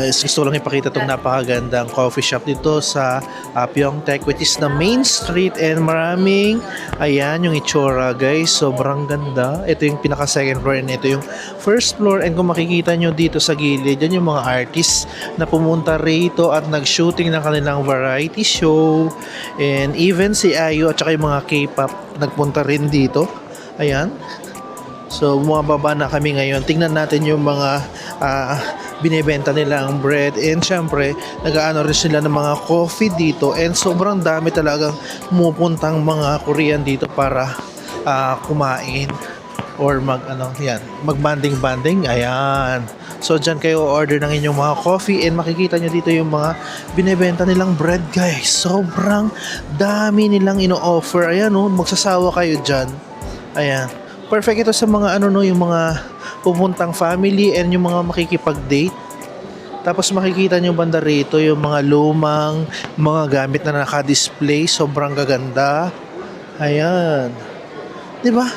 guys, gusto ko lang ipakita itong napakagandang coffee shop dito sa Pyeongtaek, which is the main street, and maraming, ayan yung itsura guys, sobrang ganda. Ito yung pinaka second floor and ito yung first floor, and kung makikita nyo dito sa gilid, yan yung mga artists na pumunta rito at nag-shooting ng kanilang variety show, and even si Ayu at saka yung mga K-pop nagpunta rin dito. Ayan. So, bumababa na kami ngayon. Tingnan natin yung mga binibenta nila ang bread. And syempre, nag-aano rin sila ng mga coffee dito. And sobrang dami talagang pumupuntang mga Korean dito para kumain or mag-banding-banding. Ayan. So, dyan kayo order ng inyong mga coffee and makikita nyo dito yung mga binibenta nilang bread, guys. Sobrang dami nilang ino-offer. Ayan, magsasawa kayo dyan. Ayan. Perfect ito sa mga yung mga pupuntang family and yung mga makikipag-date. Tapos makikita nyo banda rito yung mga lumang mga gamit na naka-display. Sobrang gaganda. Ayan. 'Di ba?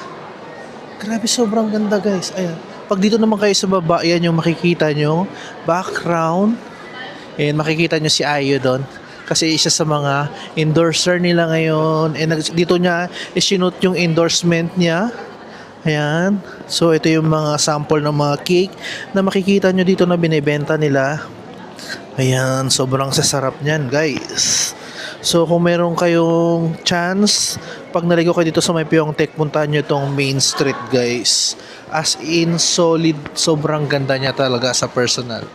Grabe, sobrang ganda guys. Ayan. Pag dito naman kayo sa baba, yan yung makikita nyo. Background. And makikita nyo si Ayu doon. Kasi isa sa mga endorser nila ngayon. And dito niya isinut yung endorsement niya. Ayan. So, ito yung mga sample ng mga cake na makikita nyo dito na binibenta nila. Ayan. Sobrang sasarap niyan, guys. So, kung meron kayong chance, pag naligo kayo dito sa may Pyeongtaek, puntahan nyo itong main street, guys. As in, solid. Sobrang ganda niya talaga sa personal.